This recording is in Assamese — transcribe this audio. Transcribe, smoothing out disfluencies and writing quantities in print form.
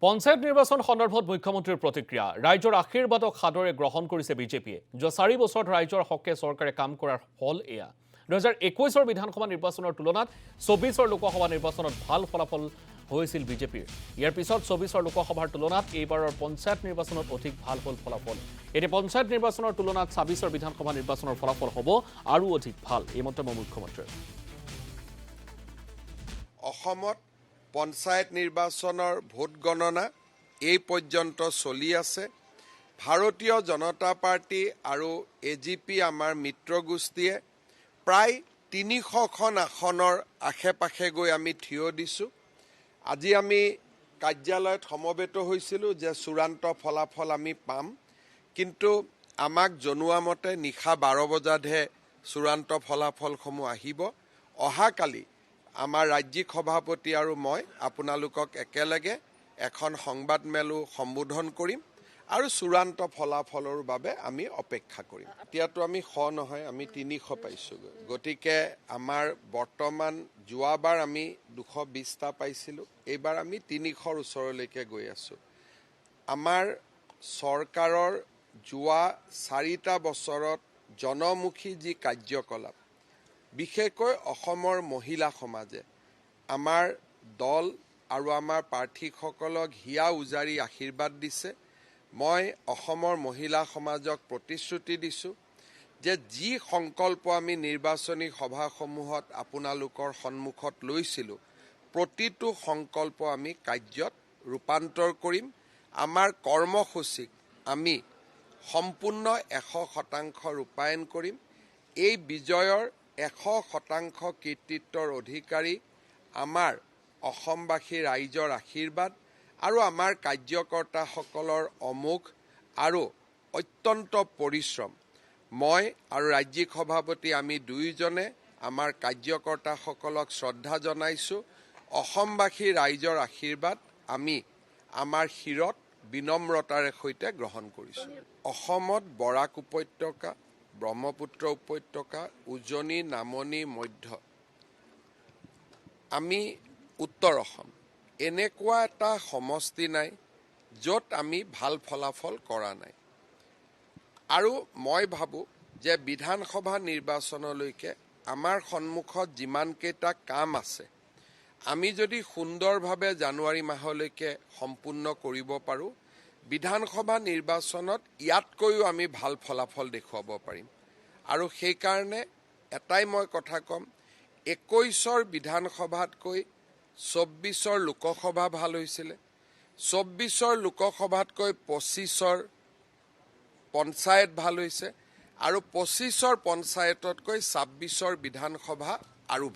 পঞ্চায়ত নিৰ্বাচন সন্দৰ্ভত মুখ্যমন্ত্ৰীৰ প্ৰতিক্ৰিয়া ৰাইজৰ আশীৰ্বাদক সাদৰে গ্ৰহণ কৰিছে বিজেপিয়ে যোৱা 4 বছৰত ৰাইজৰ হকে চৰকাৰে কাম কৰাৰ ফল এয়া 2021ৰ বিধানসভা নিৰ্বাচনৰ তুলনাত 24ৰ লোকসভা নিৰ্বাচনত ভাল ফলাফল হৈছিল বিজেপিৰ ইয়াৰ পিছত 24ৰ লোকসভাৰ তুলনাত এইবাৰৰ পঞ্চায়ত নিৰ্বাচনত অধিক ভাল হ'ল ফলাফল এতিয়া পঞ্চায়ত নিৰ্বাচনৰ তুলনাত 26ৰ বিধানসভা নিৰ্বাচনৰ ফলাফল হ'ব আৰু অধিক ভাল এই মন্তব্য মুখ্যমন্ত্ৰীৰ অসমত পঞ্চায়ত নিৰ্বাচনৰ ভোট গণনা এই পৰ্যন্ত চলি আছে ভাৰতীয় জনতা পাৰ্টি আৰু এজিপি আমাৰ মিত্ৰগোষ্ঠীয়ে প্ৰায় 300খন আসনৰ আশে-পাশে গৈ আমি থিয় দিছো আজি আমি কাৰ্যালয়ত সমবেত হৈছিলোঁ যে চূড়ান্ত ফলাফল আমি পাম কিন্তু আমাক জনোৱা মতে নিশা 12 বজাতহে চূড়ান্ত ফলাফলসমূহ আহিব অহাকালি আমাৰ ৰাজ্যিক সভাপতি আৰু মই আপোনালোকক একেলগে এখন সংবাদমেলো সম্বোধন কৰিম আৰু চূড়ান্ত ফলাফলৰ বাবে আমি অপেক্ষা কৰিম এতিয়াতো আমি 100 নহয় আমি 300 পাইছো গতিকে আমাৰ বৰ্তমান যোৱাবাৰ আমি 220টা পাইছিলো এইবাৰ আমি 300ৰ ওচৰলৈকে গৈ আছো আমাৰ চৰকাৰৰ যোৱা 4টা বছৰত জনমুখী যি কাৰ্যকলাপ বিশেষকৈ অসমৰ মহিলা সমাজে আমাৰ দল আৰু আমাৰ প্ৰাৰ্থীসকলক হিয়া উজাৰি আশীৰ্বাদ দিছে মই অসমৰ মহিলা সমাজক প্ৰতিশ্ৰুতি দিছো যে যি সংকল্প আমি নিৰ্বাচনী সভাসমূহত আপোনালোকৰ সন্মুখত লৈছিলো প্ৰতিটো সংকল্প আমি কাৰ্যত ৰূপান্তৰ কৰিম আমাৰ কৰ্মসূচীক আমি সম্পূৰ্ণ 100% ৰূপায়ণ কৰিম এই বিজয়ৰ 100% কৃতিত্বৰ অধিকাৰী আমাৰ অসমবাসী ৰাইজৰ আশীৰ্বাদ আৰু আমাৰ কাৰ্যকৰ্তাসকলৰ অমোঘ আৰু অত্যন্ত পৰিশ্ৰম মই আৰু ৰাজ্যিক সভাপতি আমি দুইজনে আমাৰ কাৰ্যকৰ্তাসকলক শ্ৰদ্ধা জনাইছো অসমবাসী ৰাইজৰ আশীৰ্বাদ আমি আমাৰ শিৰত বিনম্ৰতাৰে সৈতে গ্ৰহণ কৰিছো অসমত বৰাক উপত্যকা ব্ৰহ্মপুত্ৰ উপত্যকা উজনি নামনি মধ্য আমি উত্তৰ অসম এনেকুৱা এটা সমষ্টি নাই য'ত আমি ভাল ফলাফল কৰা নাই আৰু মই ভাবো যে বিধানসভা নিৰ্বাচনলৈকে আমাৰ সন্মুখত যিমান কেইটা কাম আছে আমি যদি সুন্দৰভাৱে জানুৱাৰী মাহলৈকে সম্পূৰ্ণ কৰিব পাৰো বিধানসভা নিৰ্বাচনত ইয়াতকৈও আমি ভাল ফলাফল দেখুৱাব পাৰিম আৰু সেই কাৰণে এটাই মই কথা কম 21ৰ বিধানসভাতকৈ 24ৰ লোকসভা ভাল হৈছিল 24ৰ লোকসভাতকৈ 25ৰ পঞ্চায়ত ভাল হৈছে আৰু 25ৰ পঞ্চায়ততকৈ 26ৰ বিধানসভা আৰু